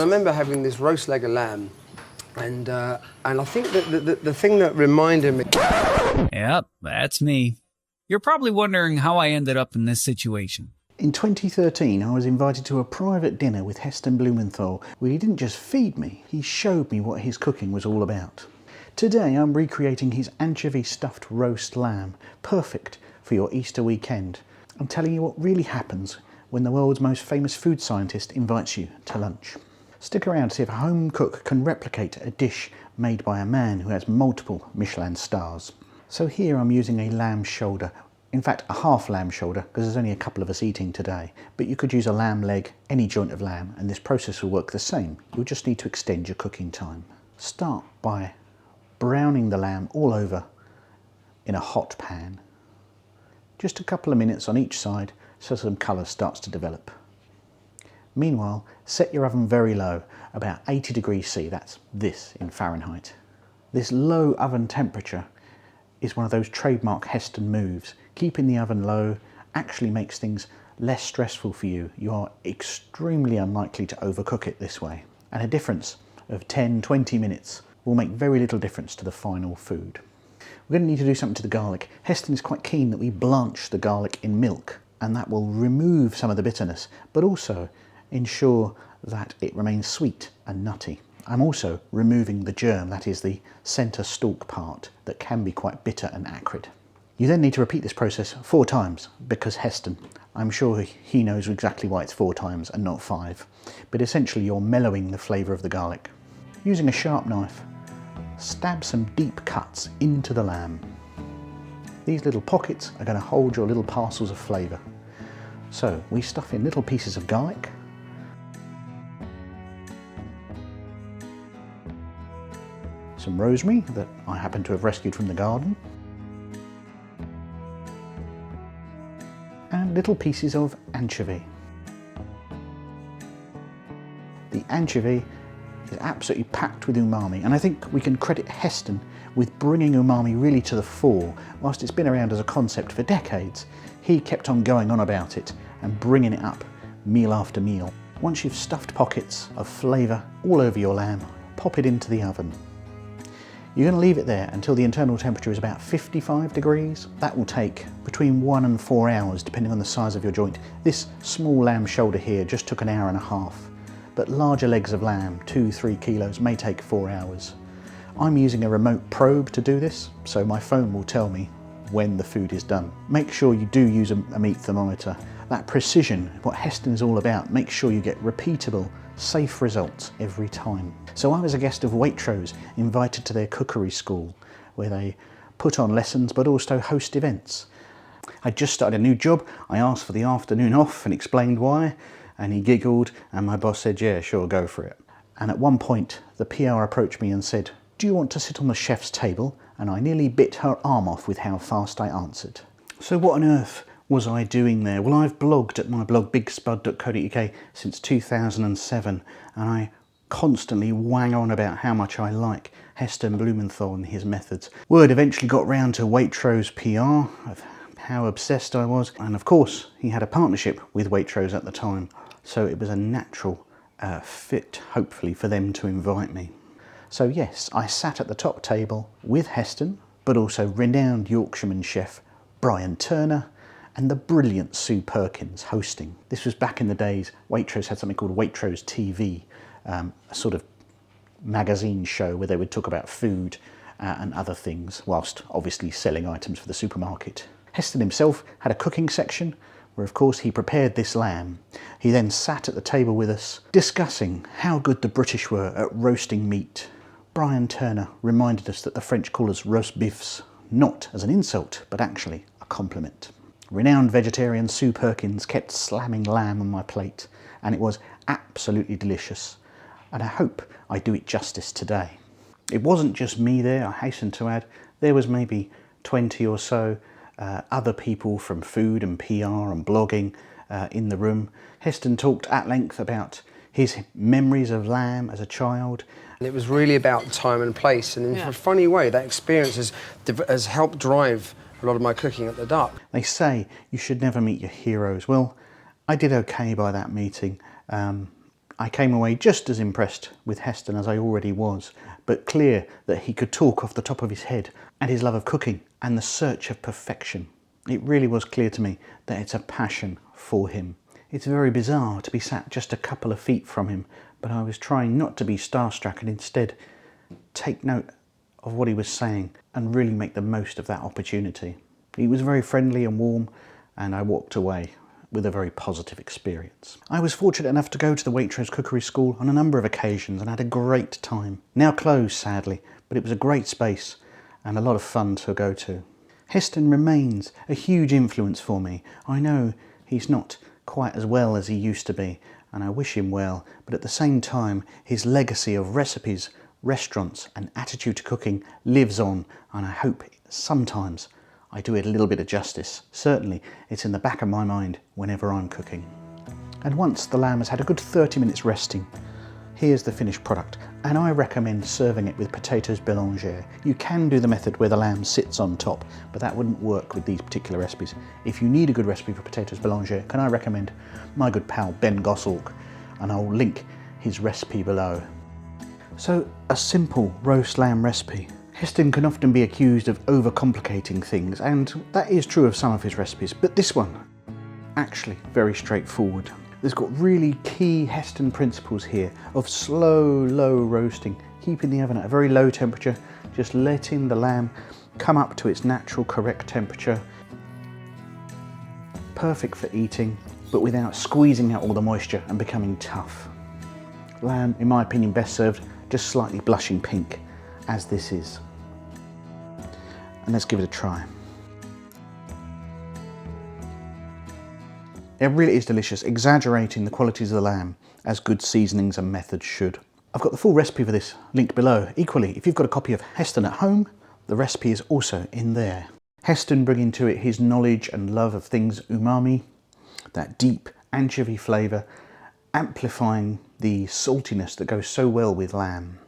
I remember having this roast leg of lamb, and I think that the thing that reminded me... Yep, that's me. You're probably wondering how I ended up in this situation. In 2013, I was invited to a private dinner with Heston Blumenthal, where he didn't just feed me, he showed me what his cooking was all about. Today I'm recreating his anchovy stuffed roast lamb, perfect for your Easter weekend. I'm telling you what really happens when the world's most famous food scientist invites you to lunch. Stick around to see if a home cook can replicate a dish made by a man who has multiple Michelin stars. So here I'm using a lamb shoulder. In fact, a half lamb shoulder, because there's only a couple of us eating today. But you could use a lamb leg, any joint of lamb, and this process will work the same. You'll just need to extend your cooking time. Start by browning the lamb all over in a hot pan. Just a couple of minutes on each side so some colour starts to develop. Meanwhile, set your oven very low, about 80 degrees C, that's this in Fahrenheit. This low oven temperature is one of those trademark Heston moves. Keeping the oven low actually makes things less stressful for you. You are extremely unlikely to overcook it this way. And a difference of 10-20 minutes will make very little difference to the final food. We're going to need to do something to the garlic. Heston is quite keen that we blanch the garlic in milk, and that will remove some of the bitterness, but also ensure that it remains sweet and nutty. I'm also removing the germ, that is the centre stalk part, that can be quite bitter and acrid. You then need to repeat this process 4 times, because Heston, I'm sure he knows exactly why it's 4 times and not 5. But essentially you're mellowing the flavour of the garlic. Using a sharp knife, stab some deep cuts into the lamb. These little pockets are going to hold your little parcels of flavour. So we stuff in little pieces of garlic, some rosemary that I happen to have rescued from the garden, and little pieces of anchovy. The anchovy is absolutely packed with umami, and I think we can credit Heston with bringing umami really to the fore. Whilst it's been around as a concept for decades, he kept on going on about it and bringing it up meal after meal. Once you've stuffed pockets of flavour all over your lamb, pop it into the oven. You're going to leave it there until the internal temperature is about 55 degrees. That will take between 1 and 4 hours depending on the size of your joint. This small lamb shoulder here just took an hour and a half, but larger legs of lamb, 2-3 kilos, may take 4 hours. I'm using a remote probe to do this, so my phone will tell me when the food is done. Make sure you do use a meat thermometer. That precision, what Heston is all about, make sure you get repeatable, safe results every time. So I was a guest of Waitrose, invited to their cookery school, where they put on lessons but also host events. I'd just started a new job. I asked for the afternoon off and explained why, and he giggled, and my boss said, yeah, sure, go for it. And at one point, the PR approached me and said, do you want to sit on the chef's table? And I nearly bit her arm off with how fast I answered. So what on earth was I doing there? Well, I've blogged at my blog bigspud.co.uk since 2007, and I constantly wang on about how much I like Heston Blumenthal and his methods. Word eventually got round to Waitrose PR of how obsessed I was, and of course he had a partnership with Waitrose at the time, so it was a natural fit, hopefully, for them to invite me. So yes, I sat at the top table with Heston, but also renowned Yorkshireman chef Brian Turner and the brilliant Sue Perkins hosting. This was back in the days Waitrose had something called Waitrose TV, a sort of magazine show where they would talk about food and other things, whilst obviously selling items for the supermarket. Heston himself had a cooking section where of course he prepared this lamb. He then sat at the table with us discussing how good the British were at roasting meat. Brian Turner reminded us that the French call us roast beefs, not as an insult, but actually a compliment. Renowned vegetarian Sue Perkins kept slamming lamb on my plate, and it was absolutely delicious, and I hope I do it justice today. It wasn't just me there, I hasten to add. There was maybe 20 or so other people from food and PR and blogging in the room. Heston talked at length about his memories of lamb as a child. And it was really about time and place, and in a funny way, that experience has helped drive a lot of my cooking at the Duck. They say you should never meet your heroes. Well, I did okay by that meeting. I came away just as impressed with Heston as I already was, but clear that he could talk off the top of his head, and his love of cooking and the search of perfection. It really was clear to me that it's a passion for him. It's very bizarre to be sat just a couple of feet from him, but I was trying not to be starstruck and instead take note of what he was saying and really make the most of that opportunity. He was very friendly and warm, and I walked away with a very positive experience. I was fortunate enough to go to the Waitrose Cookery School on a number of occasions and had a great time. Now closed, sadly, but it was a great space and a lot of fun to go to. Heston remains a huge influence for me. I know he's not quite as well as he used to be, and I wish him well, but at the same time, his legacy of recipes, restaurants and attitude to cooking lives on, and I hope sometimes I do it a little bit of justice. Certainly, it's in the back of my mind whenever I'm cooking. And once the lamb has had a good 30 minutes resting, here's the finished product, and I recommend serving it with potatoes bélangères. You can do the method where the lamb sits on top, but that wouldn't work with these particular recipes. If you need a good recipe for potatoes bélangères, can I recommend my good pal Ben Gossalk, and I'll link his recipe below. So, a simple roast lamb recipe. Heston can often be accused of overcomplicating things, and that is true of some of his recipes, but this one, actually very straightforward. There's got really key Heston principles here of slow, low roasting, keeping the oven at a very low temperature, just letting the lamb come up to its natural correct temperature. Perfect for eating, but without squeezing out all the moisture and becoming tough. Lamb, in my opinion, best served just slightly blushing pink, as this is. And let's give it a try. It really is delicious, exaggerating the qualities of the lamb as good seasonings and methods should. I've got the full recipe for this linked below. Equally, if you've got a copy of Heston at home, the recipe is also in there. Heston bringing to it his knowledge and love of things umami, that deep anchovy flavour, amplifying the saltiness that goes so well with lamb.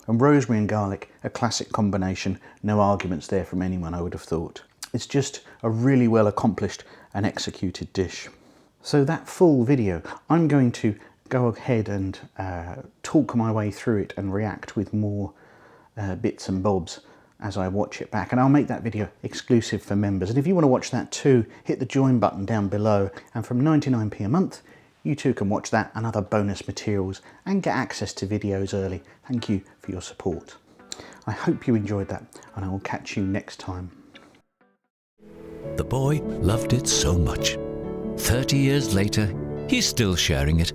And rosemary and garlic, a classic combination, no arguments there from anyone, I would have thought. It's just a really well accomplished and executed dish. So that full video, I'm going to go ahead and talk my way through it and react with more bits and bobs as I watch it back. And I'll make that video exclusive for members. And if you want to watch that too, hit the join button down below. And from 99p a month, you too can watch that and other bonus materials and get access to videos early. Thank you for your support. I hope you enjoyed that, and I will catch you next time. The boy loved it so much. 30 years later, he's still sharing it